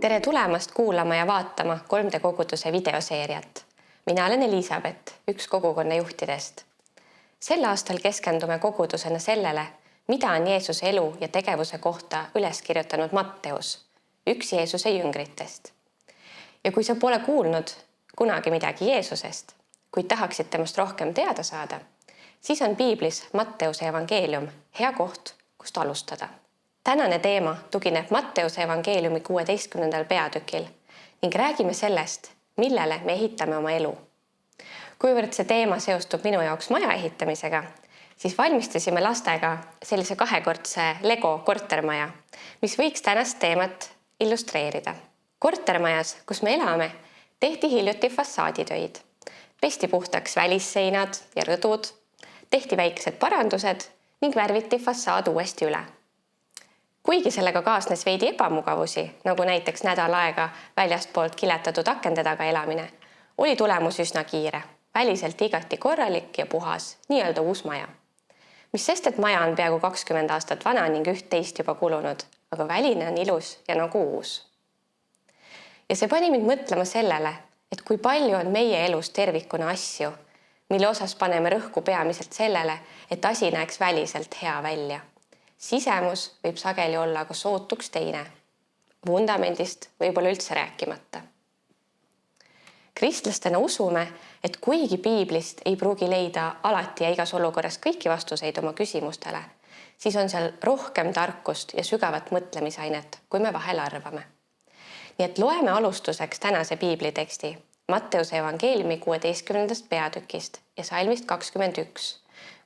Tere tulemast kuulama ja vaatama 3D koguduse videoseeriat. Mina olen Elisabeth, üks kogukonna juhtidest. Sel aastal keskendume kogudusena sellele, mida on Jeesuse elu ja tegevuse kohta üles kirjutanud Matteus, üks Jeesuse jüngritest. Ja kui sa pole kuulnud kunagi midagi Jeesusest, kuid tahaksid temast rohkem teada saada, siis on piiblis Matteuse evangeelium hea koht, kust alustada. Tänane teema tugineb Matteuse evangeeliumi 16. peatükil ning räägime sellest, millele me ehitame oma elu. Kuivõrd see teema seostub minu jaoks maja ehitamisega, siis valmistasime lastega sellise kahekordse Lego kortermaja, mis võiks tänast teemat illustreerida. Kortermajas, kus me elame, tehti hiljuti fassaaditöid. Pesti puhtaks välisseinad ja rõdud, tehti väikesed parandused ning värviti fassaad uuesti üle. Kuigi sellega kaasnes veidi ebamugavusi, nagu näiteks nädal aega väljastpoolt kiletatud akende taga elamine, oli tulemus üsna kiire, väliselt igati korralik ja puhas, nii-öelda uus maja. Mis sest, et maja on peaaegu 20 aastat vana ning üht-teist juba kulunud, aga väline on ilus ja nagu uus. Ja see pani mind mõtlema sellele, et kui palju on meie elus tervikuna asju, mille osas paneme rõhku peamiselt sellele, et asi näeks väliselt hea välja. Sisemus võib sageli olla aga sootuks teine. Vundamendist võib-olla üldse rääkimata. Kristlastena usume, et kuigi piiblist ei pruugi leida alati ja igas olukorras kõiki vastuseid oma küsimustele, siis on seal rohkem tarkust ja sügavat mõtlemisainet, kui me vahel arvame. Nii et loeme alustuseks tänase piibliteksti Matteuse evangeeliumi 16. peatükist ja salmist 21,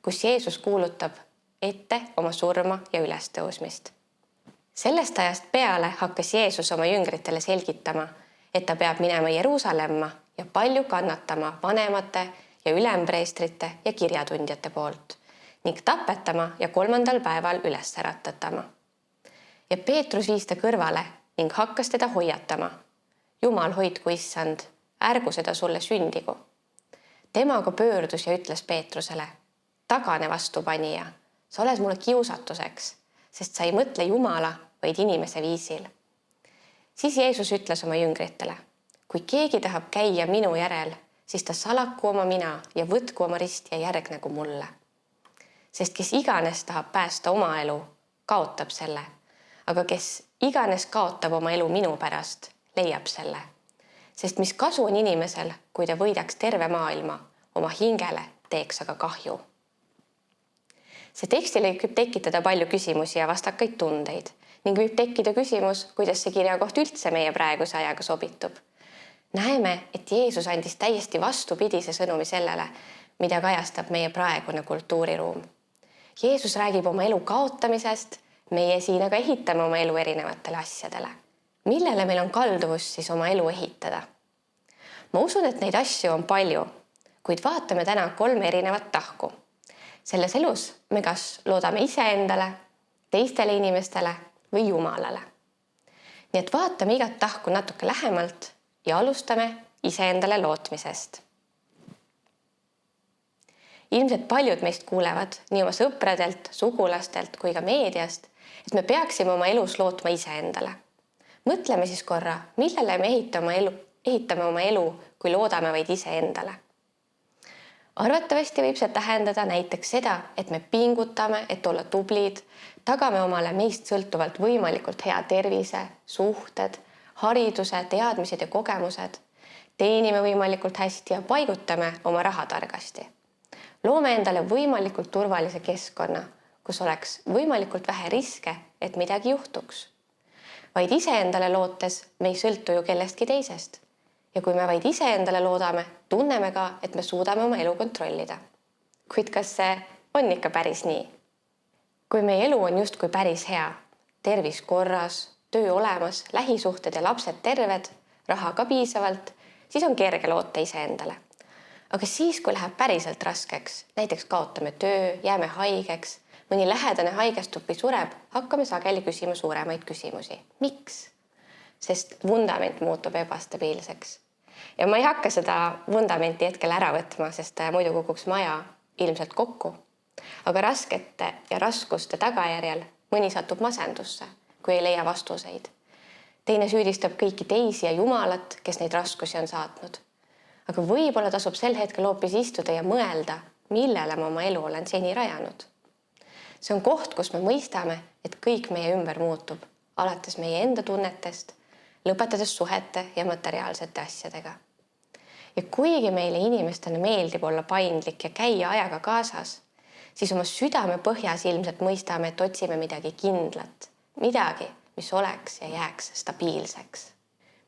kus Jeesus kuulutab ette oma surma ja ülestõusmist. Sellest ajast peale hakkas Jeesus oma jüngritele selgitama, et ta peab minema Jeruusalemma ja palju kannatama vanemate ja ülempreestrite ja kirjatundjate poolt ning tapetama ja 3. päeval üles äratatama. Ja Peetrus viis ta kõrvale ning hakkas teda hoiatama. Jumal hoidku issand, ärgu seda sulle sündigu. Temaga pöördus ja ütles Peetrusele, tagane vastupanija. Sa oled mulle kiusatuseks, sest sa ei mõtle Jumala, vaid inimese viisil. Siis Jeesus ütles oma jüngritele, kui keegi tahab käia minu järel, siis ta salaku oma mina ja võtku oma rist ja järgnegu mulle. Sest kes iganes tahab päästa oma elu, kaotab selle, aga kes iganes kaotab oma elu minu pärast, leiab selle. Sest mis kasu on inimesel, kui ta võidaks terve maailma, oma hingele teeks aga kahju. See tekstile võib tekitada palju küsimusi ja vastakaid tundeid ning võib tekkida küsimus, kuidas see kirjakoht üldse meie praeguse ajaga sobitub. Näeme, et Jeesus andis täiesti vastupidise sõnumi sellele, mida kajastab meie praegune kultuuriruum. Jeesus räägib oma elu kaotamisest, meie siin aga ehitame oma elu erinevatele asjadele. Millele meil on kalduvus siis oma elu ehitada? Ma usun, et neid asju on palju, kuid vaatame täna 3 erinevat tahku. Selles elus me kas loodame iseendale, teistele inimestele või Jumalale. Nii et vaatame igat tahku natuke lähemalt ja alustame iseendale lootmisest. Ilmselt paljud meist kuulevad nii oma sõpradelt, sugulastelt kui ka meediast, et me peaksime oma elus lootma iseendale. Mõtleme siis korra, millele me ehitame oma elu, kui loodame vaid iseendale. Arvatavasti võib see tähendada näiteks seda, et me pingutame, et olla tublid, tagame omale meist sõltuvalt võimalikult hea tervise, suhted, hariduse, teadmised ja kogemused, teenime võimalikult hästi ja paigutame oma raha targasti. Loome endale võimalikult turvalise keskkonna, kus oleks võimalikult vähe riske, et midagi juhtuks. Vaid iseendale lootes me ei sõltu ju kellestki teisest. Ja kui me vaid iseendale loodame, tunneme ka, et me suudame oma elu kontrollida. Kuid kas see on ikka päris nii? Kui meie elu on justkui päris hea, tervis korras, töö olemas, lähisuhted ja lapsed terved, raha ka piisavalt, siis on kerge loota iseendale. Aga siis, kui läheb päriselt raskeks, näiteks kaotame töö, jääme haigeks, mõni lähedane haigestub või sureb, hakkame sageli küsima suuremaid küsimusi. Miks? Sest vundament muutub ebastabiilseks. Ja ma ei hakka seda vundamenti hetkel ära võtma, sest muidu kukuks maja ilmselt kokku. Aga raskete ja raskuste tagajärjel mõni satub masendusse, kui ei leia vastuseid. teine süüdistab kõiki teisi ja Jumalat, kes neid raskusi on saatnud. Aga võib-olla tasub sel hetkel hoopis istuda ja mõelda, millele ma oma elu olen seni rajanud. See on koht, kus me mõistame, et kõik meie ümber muutub, alates meie enda tunnetest, lõpetades suhete ja materiaalsete asjadega. Ja kuigi meile inimestena meeldib olla paindlik ja käia ajaga kaasas, siis oma südame põhjas ilmselt mõistame, et otsime midagi kindlat, midagi, mis oleks ja jääks stabiilseks.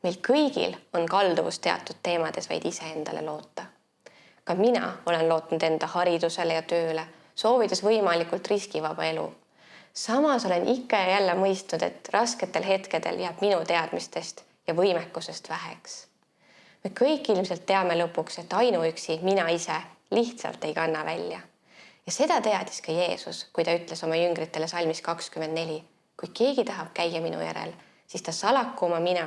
Meil kõigil on kalduvus teatud teemades vaid iseendale loota. Ka mina olen lootnud enda haridusele ja tööle, soovides võimalikult riskivaba elu. Samas olen ikka ja jälle mõistnud, et rasketel hetkedel jääb minu teadmistest ja võimekusest väheks. Me kõik ilmselt teame lõpuks, et ainuüksi mina ise lihtsalt ei kanna välja. Ja seda teadis ka Jeesus, kui ta ütles oma jüngritele salmis 24. Kui keegi tahab käia minu järel, siis ta salaku oma mina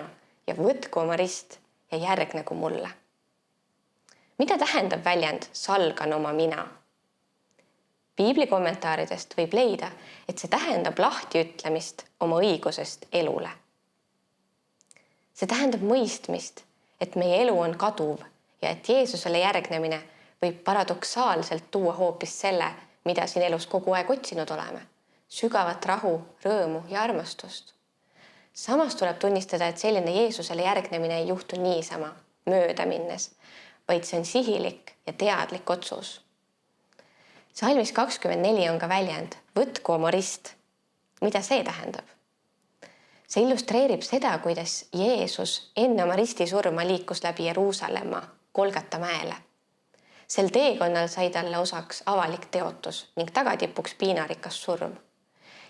ja võtku oma rist ja järgnegu mulle. Mida tähendab väljend salgan oma mina? Piibli kommentaaridest võib leida, et see tähendab lahtiütlemist oma õigusest elule. See tähendab mõistmist, et meie elu on kaduv ja et Jeesusele järgnemine võib paradoksaalselt tuua hoopis selle, mida siin elus kogu aeg otsinud oleme. Sügavat rahu, rõõmu ja armastust. Samas tuleb tunnistada, et selline Jeesusele järgnemine ei juhtu niisama, mööda minnes, vaid see on sihilik ja teadlik otsus. Salmis 24 on ka väljend võtku oma rist. Mida see tähendab? See illustreerib seda, kuidas Jeesus enne oma ristisurma liikus läbi Jeruusalemma Golgata mäele. Sel teekonnal sai talle osaks avalik teotus ning tagatipuks piinarikas surm.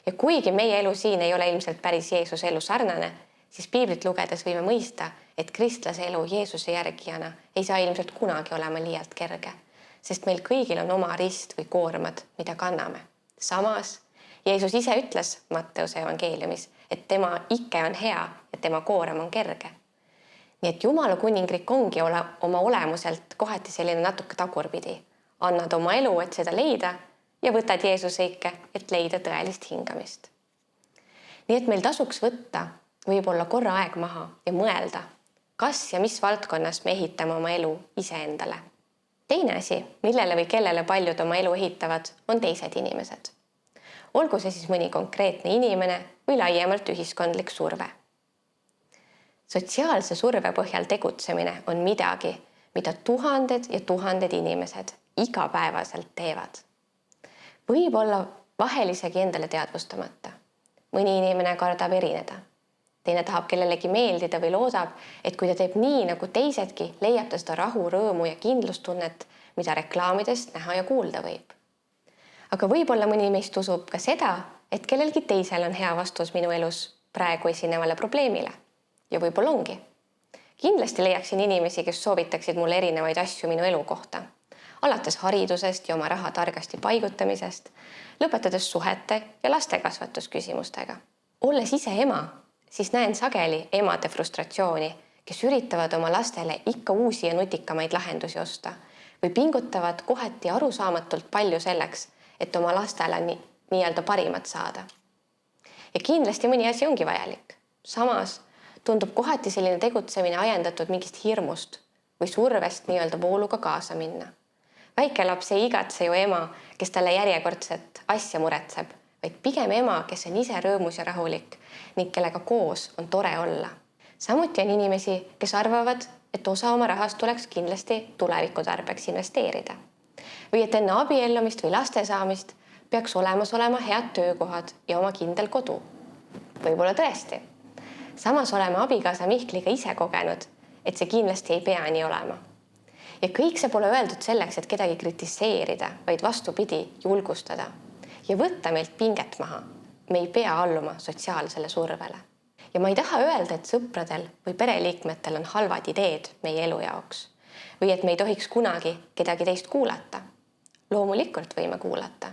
Ja kuigi meie elu siin ei ole ilmselt päris Jeesuse elu sarnane, siis piiblit lugedes võime mõista, et kristlase elu Jeesuse järgijana ei saa ilmselt kunagi olema liialt kerge, sest meil kõigil on oma rist või koormad, mida kanname. Samas Jeesus ise ütles Matteuse evangeeliumis, et tema ike on hea ja tema koorem on kerge. Nii et Jumala kuningriik ongi oma olemuselt kohati selline natuke tagurpidi. Annad oma elu, et seda leida ja võtad Jeesuse ikke, et leida tõelist hingamist. Nii et meil tasuks võtta võib-olla korra aeg maha ja mõelda, kas ja mis valdkonnas me ehitame oma elu iseendale. Teine asi, millele või kellele paljud oma elu ehitavad, on teised inimesed. Olgu see siis mõni konkreetne inimene või laiemalt ühiskondlik surve. Sotsiaalse surve põhjal tegutsemine on midagi, mida tuhanded ja tuhanded inimesed igapäevaselt teevad. Võib-olla vahel isegi endale teadvustamata. Mõni inimene kardab erineda. Teine tahab kellelegi meeldida või loodab, et kui ta teeb nii nagu teisedki, leiab ta seda rahu, rõõmu ja kindlustunnet, mida reklaamidest näha ja kuulda võib. Aga võib-olla mõni meist usub ka seda, et kellelgi teisel on hea vastus minu elus praegu esinevale probleemile. Ja võib-olla ongi. Kindlasti leiaksin inimesi, kes soovitaksid mulle erinevaid asju minu elu kohta. Alates haridusest ja oma raha targasti paigutamisest, lõpetades suhete ja lastekasvatusküsimustega. Olles ise ema, siis näen sageli emade frustratsiooni, kes üritavad oma lastele ikka uusi ja nutikamaid lahendusi osta või pingutavad kohati arusaamatult palju selleks, et oma lastele nii-öelda parimat saada. Ja kindlasti mõni asi ongi vajalik. Samas tundub kohati selline tegutsemine ajendatud mingist hirmust või survest nii-öelda vooluga kaasa minna. Väike laps ei igatse ju ema, kes talle järjekordset asja muretseb, vaid pigem ema, kes on ise rõõmus ja rahulik ning kellega koos on tore olla. Samuti on inimesi, kes arvavad, et osa oma rahast tuleks kindlasti tuleviku tarbeks investeerida. Või et enne abiellumist või laste saamist peaks olemas olema head töökohad ja oma kindel kodu. Võib-olla tõesti. Samas oleme abikaasa Mihkliga ise kogenud, et see kindlasti ei pea nii olema. Ja kõik see pole öeldud selleks, et kedagi kritiseerida, vaid vastupidi julgustada ja võtta meilt pinget maha. Me ei pea alluma sotsiaalsele survele. Ja ma ei taha öelda, et sõpradel või pereliikmetel on halvad ideed meie elu jaoks või et me ei tohiks kunagi kedagi teist kuulata. Loomulikult võime kuulata.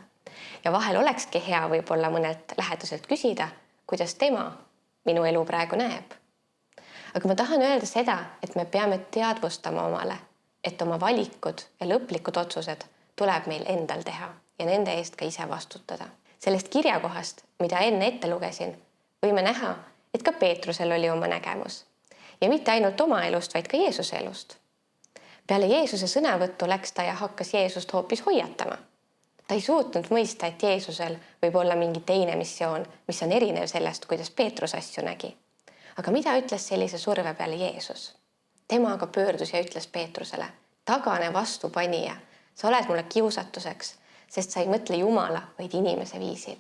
Ja vahel olekski hea võib-olla mõnelt lähedaselt küsida, kuidas tema minu elu praegu näeb. Aga ma tahan öelda seda, et me peame teadvustama omale, et oma valikud ja lõplikud otsused tuleb meil endal teha ja nende eest ka ise vastutada. Sellest kirjakohast, mida enne ette lugesin, võime näha, et ka Peetrusel oli oma nägemus. Ja mitte ainult oma elust, vaid ka Jeesuse elust. Peale Jeesuse sõnavõttu läks ta ja hakkas Jeesust hoopis hoiatama. Ta ei suutnud mõista, et Jeesusel võib olla mingi teine missioon, mis on erinev sellest, kuidas Peetrus asju nägi. Aga mida ütles sellise surve peale Jeesus? Tema aga pöördus ja ütles Peetrusele: tagane vastu, panija, sa oled mulle kiusatuseks, sest sa ei mõtle Jumala, vaid inimese viisil.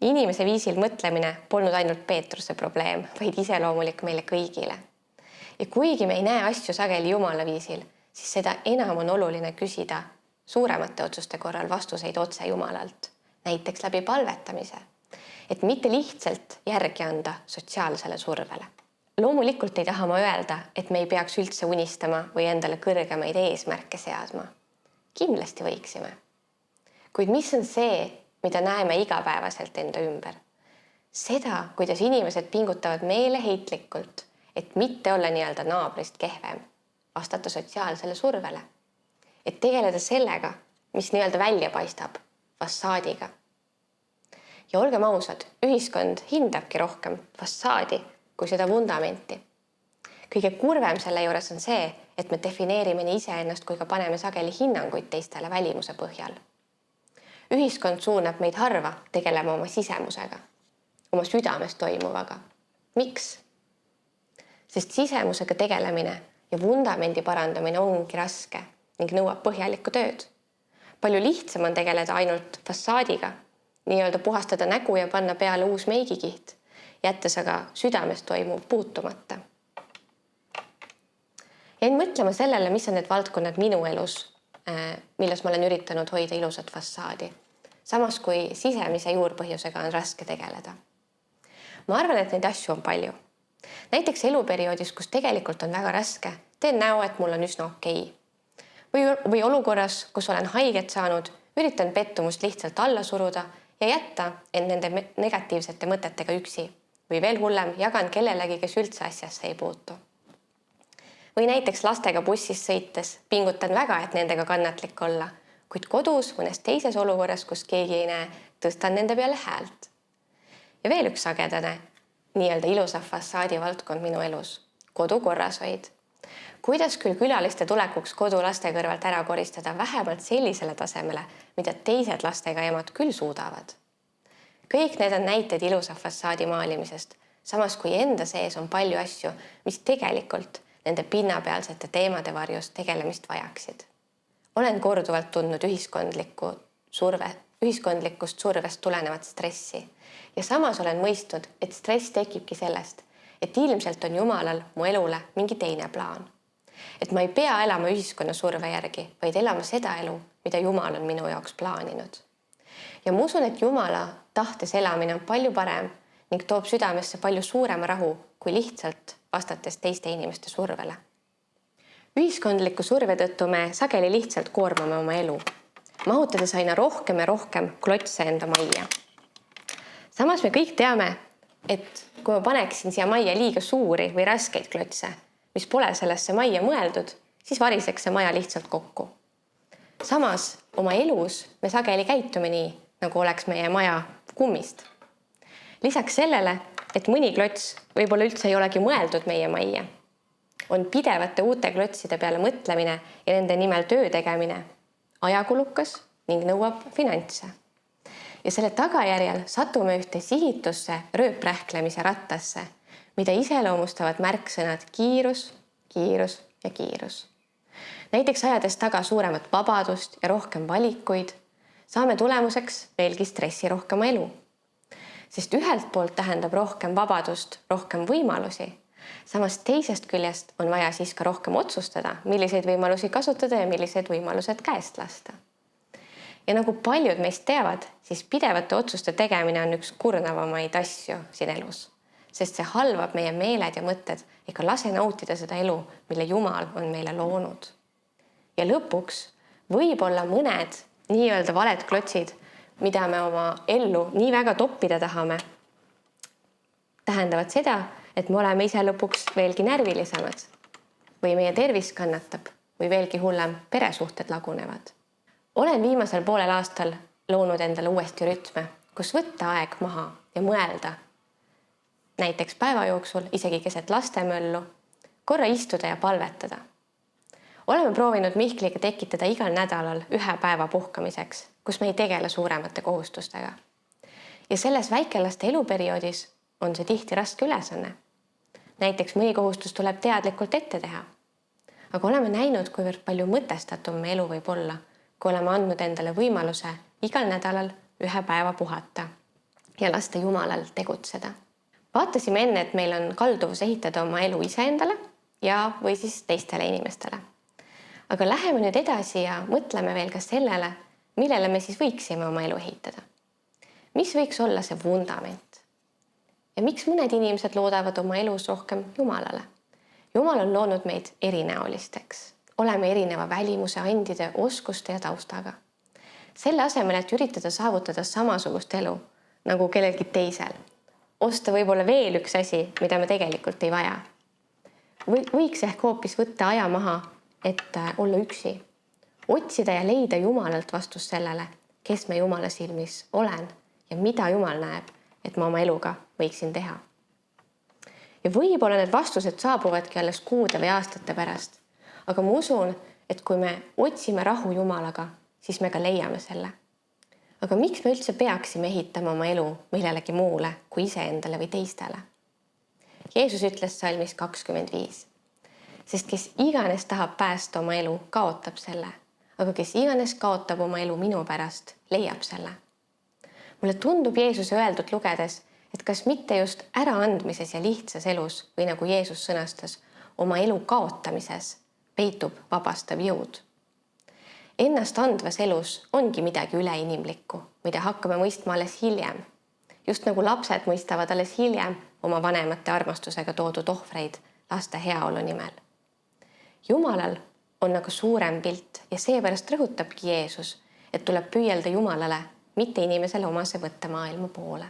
Inimese viisil mõtlemine polnud ainult Peetruse probleem, vaid iseloomulik meile kõigile. Ja kuigi me ei näe asju sageli Jumala viisil, siis seda enam on oluline küsida suuremate otsuste korral vastuseid otse Jumalalt, näiteks läbi palvetamise, et mitte lihtsalt järgi anda sotsiaalsele survele. Loomulikult ei taha ma öelda, et me ei peaks üldse unistama või endale kõrgemaid eesmärke seadma. Kindlasti võiksime. Kuid mis on see, mida näeme igapäevaselt enda ümber? Seda, kuidas inimesed pingutavad meeleheitlikult, et mitte olla nii-öelda naabrist kehvem, vastata sotsiaalsele survele, et tegeleda sellega, mis nii-öelda välja paistab, fassaadiga. Ja olgem ausad, ühiskond hindabki rohkem fassaadi kui seda vundamenti. Kõige kurvem selle juures on see, et me defineerime nii iseennast kui ka paneme sageli hinnanguid teistele välimuse põhjal. Ühiskond suunab meid harva tegelema oma sisemusega, oma südames toimuvaga. Miks? Sest sisemusega tegelemine ja vundamendi parandamine ongi raske ning nõuab põhjalikku tööd. Palju lihtsam on tegeleda ainult fassaadiga, nii-öelda puhastada nägu ja panna peale uus meigikiht, jättes aga südames toimuv puutumata. Jäin mõtlema sellele, mis on need valdkonnad minu elus, milles ma olen üritanud hoida ilusat fassaadi, samas kui sisemise juurpõhjusega on raske tegeleda. Ma arvan, et neid asju on palju. Näiteks eluperioodis, kus tegelikult on väga raske, teen näo, et mul on üsna okei. Või olukorras, kus olen haiget saanud, üritan pettumust lihtsalt alla suruda ja jätta end nende negatiivsete mõtetega üksi. Või veel hullem, jagan kellelegi, kes üldse asjasse ei puutu. Või näiteks lastega bussis sõites pingutan väga, et nendega kannatlik olla, kuid kodus mõnes teises olukorras, kus keegi ei näe, tõstan nende peale häält. Ja veel üks sagedane, nii-öelda ilusa fassaadi valdkond minu elus, kodu korrashoid. Kuidas küll külaliste tulekuks kodu laste kõrvalt ära koristada vähemalt sellisele tasemele, mida teised lastega emad küll suudavad? Kõik need on näited ilusa fassaadi maalimisest, samas kui enda sees on palju asju, mis tegelikult nende pinnapealsete teemade varjus tegelemist vajaksid. Olen korduvalt tundnud ühiskondlikust survest tulenevat stressi ja samas olen mõistnud, et stress tekibki sellest, et ilmselt on Jumalal mu elule mingi teine plaan. Et ma ei pea elama ühiskonna surve järgi, vaid elama seda elu, mida Jumal on minu jaoks plaaninud. Ja ma usun, et Jumala tahtes elamine on palju parem ning toob südamesse palju suurema rahu kui lihtsalt vastates teiste inimeste survele. Ühiskondliku surve tõttu me sageli lihtsalt koormame oma elu, mahutades aina rohkem ja rohkem klotse enda majja. Samas me kõik teame, et kui ma paneksin siia majja liiga suuri või raskeid klotse, mis pole sellesse majja mõeldud, siis variseks see maja lihtsalt kokku. Samas oma elus me sageli käitume nii, nagu oleks meie maja kummist. Lisaks sellele, et mõni klots võib-olla üldse ei olegi mõeldud meie majja, on pidevate uute klotside peale mõtlemine ja nende nimel töö tegemine ajakulukas ning nõuab finantse. Ja selle tagajärjel satume ühte sihitusse rööprähklemise rattasse, mida iseloomustavad märksõnad kiirus, kiirus ja kiirus. Näiteks ajades taga suuremat vabadust ja rohkem valikuid, saame tulemuseks veelgi stressirohkema elu. Sest ühelt poolt tähendab rohkem vabadust, rohkem võimalusi, samas teisest küljest on vaja siis ka rohkem otsustada, milliseid võimalusi kasutada ja millised võimalused käest lasta. Ja nagu paljud meist teavad, siis pidevate otsuste tegemine on üks kurnavamaid asju siin elus, sest see halvab meie meeled ja mõtted ega lase nautida seda elu, mille Jumal on meile loonud. Ja lõpuks võib-olla mõned nii-öelda valed klotsid, mida me oma ellu nii väga toppida tahame, tähendavad seda, et me oleme ise lõpuks veelgi närvilisemad või meie tervis kannatab või veelgi hullem, peresuhted lagunevad. Olen viimasel poolel aastal loonud endale uuesti rütme, kus võtta aeg maha ja mõelda, näiteks päeva jooksul, isegi keset lastemöllu, korra istuda ja palvetada. Oleme proovinud Mihkliga tekitada igal nädalal ühe päeva puhkamiseks, kus me ei tegele suuremate kohustustega. Ja selles väikelaste eluperioodis on see tihti raske ülesanne. Näiteks mõni kohustus tuleb teadlikult ette teha. Aga oleme näinud, kuivõrd palju mõtestatum me elu võib olla, kui oleme andnud endale võimaluse igal nädalal ühe päeva puhata ja lasta Jumalal tegutseda. Vaatasime enne, et meil on kalduvus ehitada oma elu iseendale või siis teistele inimestele. Aga läheme nüüd edasi ja mõtleme veel ka sellele, millele me siis võiksime oma elu ehitada. Mis võiks olla see vundament? Ja miks mõned inimesed loodavad oma elus rohkem Jumalale? Jumal on loonud meid erinäolisteks. Oleme erineva välimuse, andide, oskuste ja taustaga. Selle asemel, et üritada saavutada samasugust elu nagu kellelgi teisel. Osta võib-olla veel üks asi, mida me tegelikult ei vaja. Võiks ehk hoopis võtta aja maha, et olla üksi. Otsida ja leida Jumalalt vastus sellele, kes me Jumala silmis olen ja mida Jumal näeb, et ma oma eluga võiksin teha. Ja võib-olla need vastused saabuvadki alles kuude või aastate pärast. Aga ma usun, et kui me otsime rahu Jumalaga, siis me ka leiame selle. Aga miks me üldse peaksime ehitama oma elu millelegi muule kui iseendale või teistele? Jeesus ütles salmis 25. Sest kes iganes tahab päästa oma elu, kaotab selle. Aga kes iganes kaotab oma elu minu pärast, leiab selle. Mulle tundub Jeesuse öeldut lugedes, et kas mitte just äraandmises ja lihtsas elus või nagu Jeesus sõnastas, oma elu kaotamises peitub vabastav jõud. Ennast andvas elus ongi midagi üleinimlikku, mida hakkame mõistma alles hiljem. Just nagu lapsed mõistavad alles hiljem oma vanemate armastusega toodud ohvreid laste heaolu nimel. Jumalal on aga suurem pilt ja seepärast rõhutabki Jeesus, et tuleb püüelda Jumalale, mitte inimesele omase võtta maailma poole.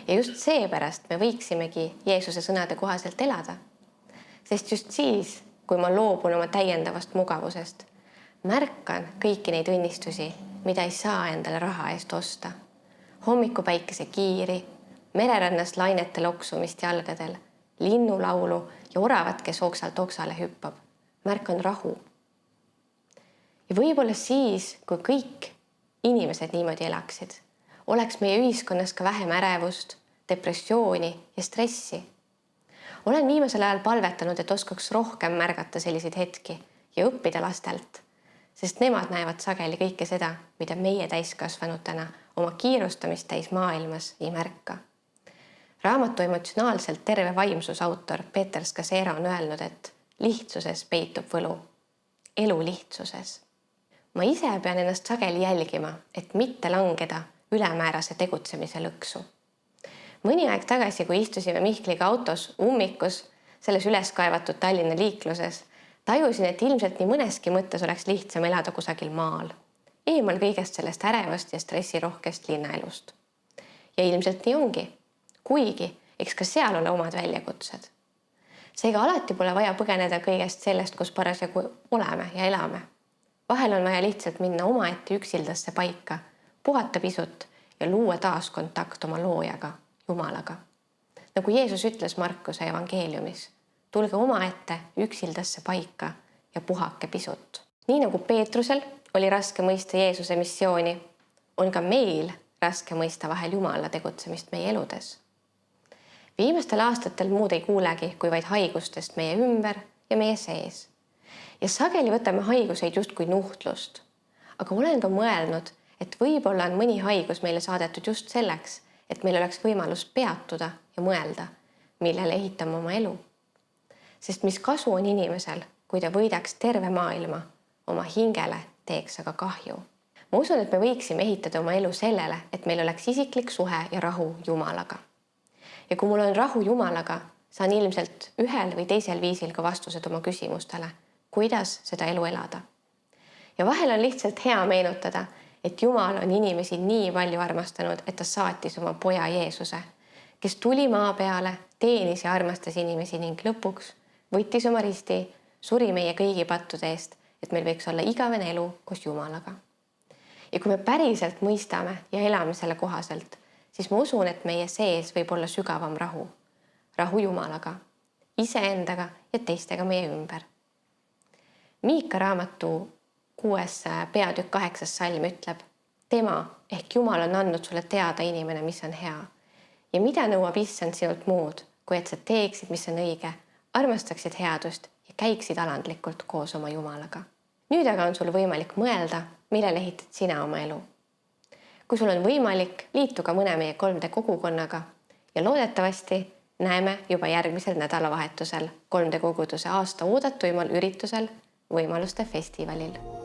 Ja just seepärast me võiksimegi Jeesuse sõnade kohaselt elada. Sest just siis, kui ma loobun oma täiendavast mugavusest, märkan kõiki neid õnnistusi, mida ei saa endale raha eest osta. Hommikupäikese kiiri, mererannas lainete loksumist jalgadel, linnulaulu ja oravat, kes oksalt oksale hüppab. Märkan rahu. Ja võib-olla siis, kui kõik inimesed niimoodi elaksid, oleks meie ühiskonnas ka vähem ärevust, depressiooni ja stressi. Olen viimasel ajal palvetanud, et oskaks rohkem märgata selliseid hetki ja õppida lastelt, sest nemad näevad sageli kõike seda, mida meie täiskasvanutena oma kiirustamist täis maailmas ei märka. Raamatu emotsionaalselt terve vaimsus autor Peter Scazzero on öelnud, et lihtsuses peitub võlu, elu lihtsuses. Ma ise pean ennast sageli jälgima, et mitte langeda ülemäärase tegutsemise lõksu. Mõni aeg tagasi, kui istusime Mihkliga autos ummikus, selles üles kaevatud Tallinna liikluses, tajusin, et ilmselt nii mõneski mõttes oleks lihtsam elada kusagil maal, eemal kõigest sellest ärevast ja stressirohkest linnaelust. Ja ilmselt nii ongi, kuigi eks ka seal ole omad väljakutsed. Seega alati pole vaja põgeneda kõigest sellest, kus parasjagu oleme ja elame. Vahel on vaja lihtsalt minna omaette üksildasse paika, puhata pisut ja luua taas kontakt oma loojaga, Jumalaga. Nagu Jeesus ütles Markuse evangeeliumis, tulge omaette üksildasse paika ja puhake pisut. Nii nagu Peetrusel oli raske mõista Jeesuse missiooni, on ka meil raske mõista vahel Jumala tegutsemist meie eludes. Viimastel aastatel muud ei kuulegi, kui vaid haigustest meie ümber ja meie sees. Ja sageli võtame haiguseid justkui nuhtlust. Aga olen ka mõelnud, et võib-olla on mõni haigus meile saadetud just selleks, et meil oleks võimalus peatuda ja mõelda, millele ehitame oma elu. Sest mis kasu on inimesel, kui ta võidaks terve maailma, oma hingele teeks aga kahju. Ma usun, et me võiksime ehitada oma elu sellele, et meil oleks isiklik suhe ja rahu Jumalaga. Ja kui mul on rahu Jumalaga, saan ilmselt ühel või teisel viisil ka vastused oma küsimustele, kuidas seda elu elada. Ja vahel on lihtsalt hea meenutada, et Jumal on inimesi nii palju armastanud, et ta saatis oma poja Jeesuse, kes tuli maa peale, teenis ja armastas inimesi ning lõpuks võttis oma risti, suri meie kõigi pattude eest, et meil võiks olla igavene elu koos Jumalaga. Ja kui me päriselt mõistame ja elame selle kohaselt, siis ma usun, et meie sees võib olla sügavam rahu. Rahu Jumalaga, iseendaga ja teistega meie ümber. Miika raamatu 6. peatükk 8. salm ütleb: tema ehk Jumal on andnud sulle teada, inimene, mis on hea. Ja mida nõuab Issand sinult muud, kui et sa teeksid, mis on õige, armastaksid headust ja käiksid alandlikult koos oma Jumalaga. Nüüd aga on sul võimalik mõelda, millele ehitad sina oma elu. Kui sul on võimalik, liitu ka mõne meie 3D kogukonnaga ja loodetavasti näeme juba järgmisel nädalavahetusel 3D koguduse aasta oodatuimal üritusel Võimaluste festivalil.